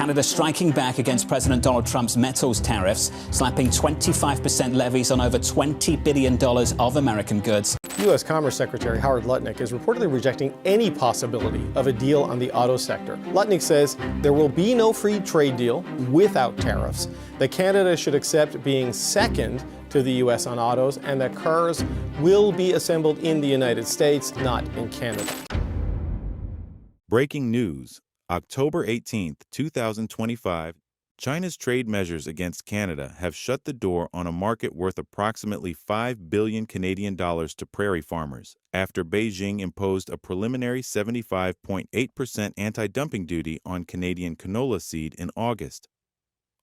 Canada striking back against President Donald Trump's metals tariffs, slapping 25% levies on over $20 billion of American goods. U.S. Commerce Secretary Howard Lutnick is reportedly rejecting any possibility of a deal on the auto sector. Lutnick says there will be no free trade deal without tariffs, that Canada should accept being second to the U.S. on autos, and that cars will be assembled in the United States, not in Canada. Breaking news. October 18, 2025, China's trade measures against Canada have shut the door on a market worth approximately $5 billion Canadian dollars to prairie farmers after Beijing imposed a preliminary 75.8% anti-dumping duty on Canadian canola seed in August.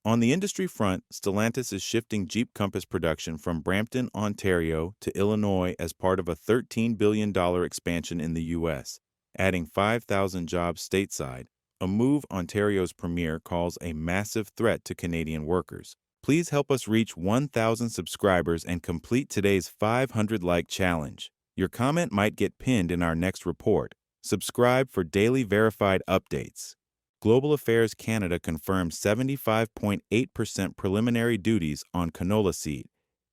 On the industry front, Stellantis is shifting Jeep Compass production from Brampton, Ontario to Illinois as part of a $13 billion expansion in the U.S., adding 5,000 jobs stateside, a move Ontario's premier calls a massive threat to Canadian workers. Please help us reach 1,000 subscribers and complete today's 500-like challenge. Your comment might get pinned in our next report. Subscribe for daily verified updates. Global Affairs Canada confirmed 75.8% preliminary duties on canola seed,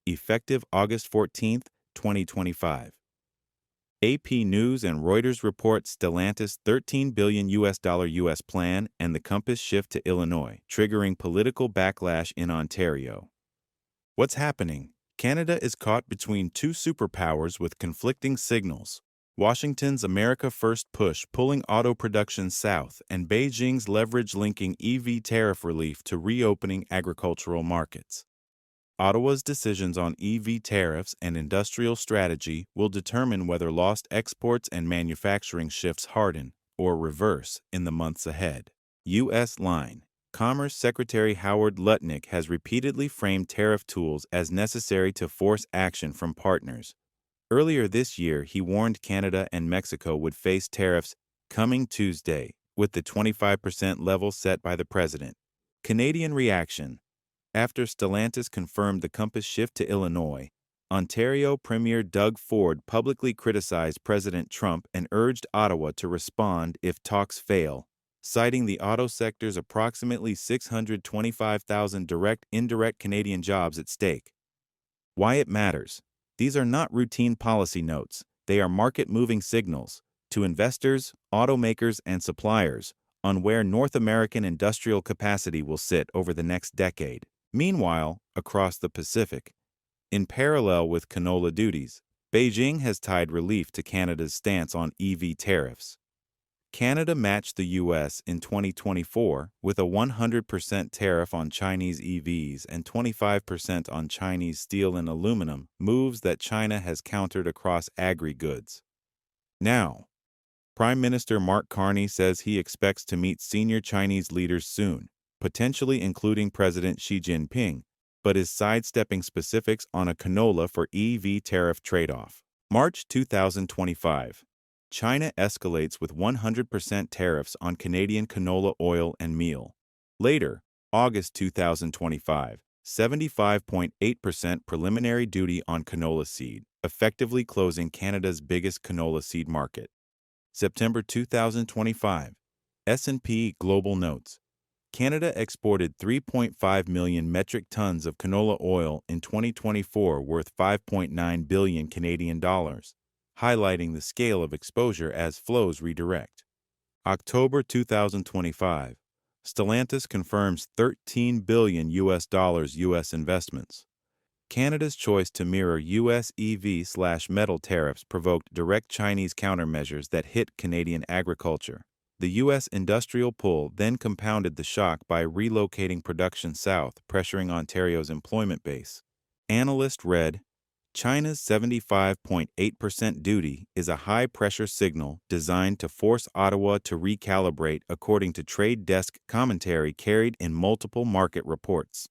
effective August 14, 2025. AP News and Reuters report Stellantis $13 billion US plan and the Compass shift to Illinois, triggering political backlash in Ontario. What's happening? Canada is caught between two superpowers with conflicting signals. Washington's America First push pulling auto production south, and Beijing's leverage linking EV tariff relief to reopening agricultural markets. Ottawa's decisions on EV tariffs and industrial strategy will determine whether lost exports and manufacturing shifts harden or reverse in the months ahead. U.S. line. Commerce Secretary Howard Lutnick has repeatedly framed tariff tools as necessary to force action from partners. Earlier this year, he warned Canada and Mexico would face tariffs coming Tuesday, with the 25% level set by the president. Canadian reaction. After Stellantis confirmed the Compass shift to Illinois, Ontario Premier Doug Ford publicly criticized President Trump and urged Ottawa to respond if talks fail, citing the auto sector's approximately 625,000 direct-indirect Canadian jobs at stake. Why it matters. These are not routine policy notes. They are market-moving signals to investors, automakers, and suppliers on where North American industrial capacity will sit over the next decade. Meanwhile, across the Pacific, in parallel with canola duties, Beijing has tied relief to Canada's stance on EV tariffs. Canada matched the U.S. in 2024 with a 100% tariff on Chinese EVs and 25% on Chinese steel and aluminum, moves that China has countered across agri-goods. Now, Prime Minister Mark Carney says he expects to meet senior Chinese leaders soon, potentially including President Xi Jinping, but is sidestepping specifics on a canola for EV tariff trade-off. March 2025. China escalates with 100% tariffs on Canadian canola oil and meal. Later, August 2025, 75.8% preliminary duty on canola seed, effectively closing Canada's biggest canola seed market. September 2025, S&P Global notes, Canada exported 3.5 million metric tons of canola oil in 2024 worth 5.9 billion Canadian dollars, highlighting the scale of exposure as flows redirect. October 2025, Stellantis confirms $13 billion US investments. Canada's choice to mirror U.S. EV/metal tariffs provoked direct Chinese countermeasures that hit Canadian agriculture. The U.S. industrial pull then compounded the shock by relocating production south, pressuring Ontario's employment base. Analyst read, China's 75.8% duty is a high-pressure signal designed to force Ottawa to recalibrate, according to trade desk commentary carried in multiple market reports.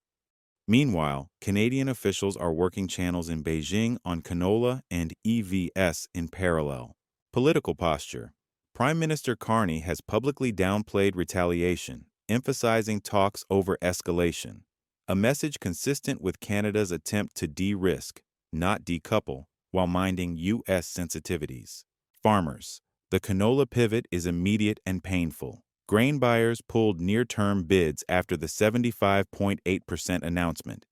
Meanwhile, Canadian officials are working channels in Beijing on canola and EVs in parallel. Political posture. Prime Minister Carney has publicly downplayed retaliation, emphasizing talks over escalation, a message consistent with Canada's attempt to de-risk, not decouple, while minding U.S. sensitivities. Farmers. The canola pivot is immediate and painful. Grain buyers pulled near-term bids after the 75.8% announcement.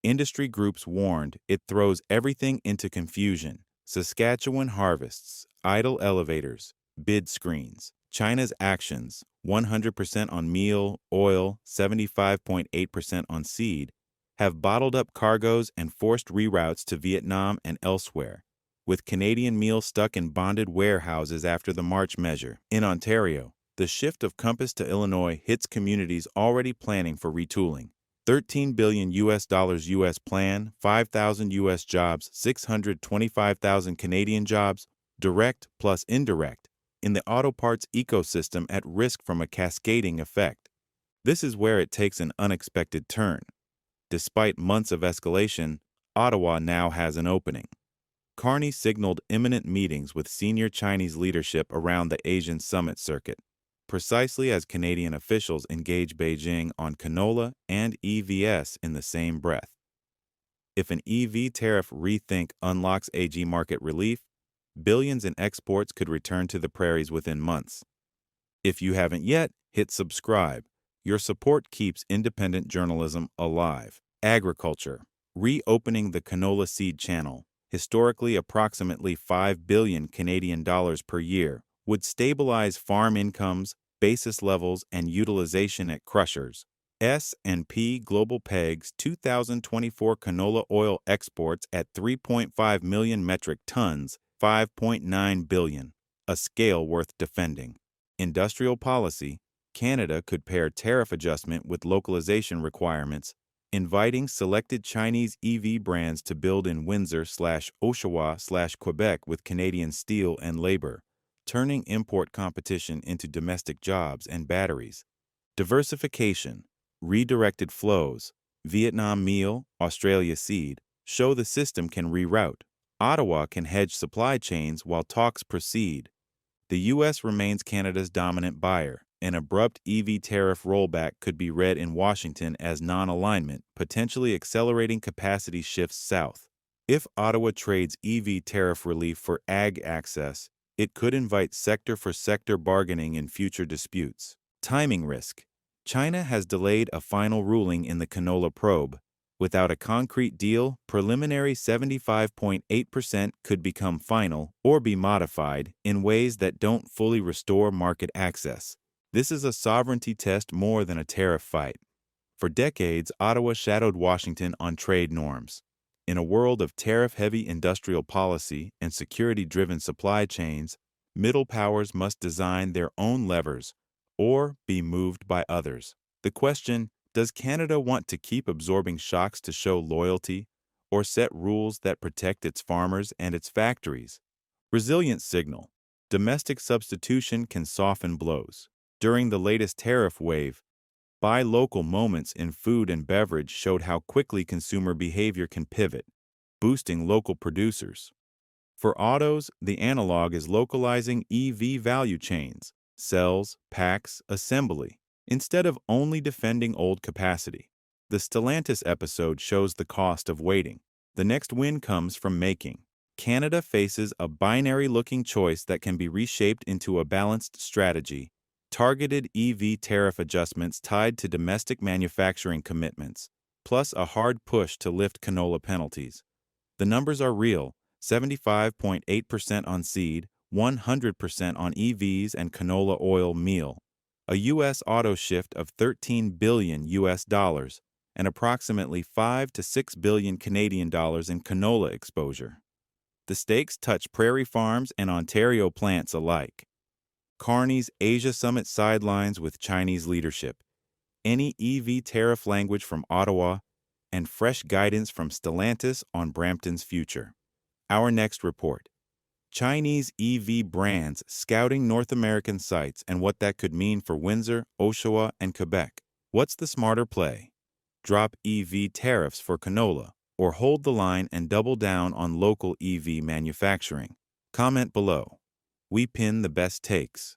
Industry groups warned it throws everything into confusion. Saskatchewan harvests, idle elevators, bid screens. China's actions, 100% on meal, oil, 75.8% on seed, have bottled up cargoes and forced reroutes to Vietnam and elsewhere, with Canadian meal stuck in bonded warehouses after the March measure. In Ontario, the shift of compass to Illinois hits communities already planning for retooling. $13 billion US plan, 5,000 US jobs, 625,000 Canadian jobs, direct plus indirect, in the auto parts ecosystem at risk from a cascading effect. This is where it takes an unexpected turn. Despite months of escalation, Ottawa now has an opening. Carney signaled imminent meetings with senior Chinese leadership around the Asian summit circuit, precisely as Canadian officials engage Beijing on canola and EVs in the same breath. If an EV tariff rethink unlocks AG market relief, billions in exports could return to the prairies within months. If you haven't yet, hit subscribe. Your support keeps independent journalism alive. Agriculture. Reopening the canola seed channel, historically approximately $5 billion Canadian dollars per year, would stabilize farm incomes, basis levels, and utilization at crushers. S&P Global pegs 2024 canola oil exports at 3.5 million metric tons, $5.9 billion, a scale worth defending. Industrial policy. Canada could pair tariff adjustment with localization requirements, inviting selected Chinese EV brands to build in Windsor/Oshawa/Quebec with Canadian steel and labor, turning import competition into domestic jobs and batteries. Diversification. Redirected flows. Vietnam meal, Australia seed, show the system can reroute. Ottawa can hedge supply chains while talks proceed. The U.S. remains Canada's dominant buyer. An abrupt EV tariff rollback could be read in Washington as non-alignment, potentially accelerating capacity shifts south. If Ottawa trades EV tariff relief for ag access, it could invite sector-for-sector bargaining in future disputes. Timing risk. China has delayed a final ruling in the canola probe. Without a concrete deal, preliminary 75.8% could become final or be modified in ways that don't fully restore market access. This is a sovereignty test more than a tariff fight. For decades, Ottawa shadowed Washington on trade norms. In a world of tariff-heavy industrial policy and security-driven supply chains, middle powers must design their own levers or be moved by others. The question, does Canada want to keep absorbing shocks to show loyalty or set rules that protect its farmers and its factories? Resilience signal. Domestic substitution can soften blows. During the latest tariff wave, buy local moments in food and beverage showed how quickly consumer behavior can pivot, boosting local producers. For autos, the analog is localizing EV value chains, cells, packs, assembly, instead of only defending old capacity. The Stellantis episode shows the cost of waiting. The next win comes from making. Canada faces a binary-looking choice that can be reshaped into a balanced strategy. Targeted EV tariff adjustments tied to domestic manufacturing commitments, plus a hard push to lift canola penalties. The numbers are real, 75.8% on seed, 100% on EVs and canola oil meal. A U.S. auto shift of $13 billion US dollars and approximately 5 to 6 billion Canadian dollars in canola exposure. The stakes touch prairie farms and Ontario plants alike. Carney's Asia Summit sidelines with Chinese leadership, any EV tariff language from Ottawa, and fresh guidance from Stellantis on Brampton's future. Our next report. Chinese EV brands scouting North American sites and what that could mean for Windsor, Oshawa, and Quebec. What's the smarter play? Drop EV tariffs for canola, or hold the line and double down on local EV manufacturing? Comment below. We pin the best takes.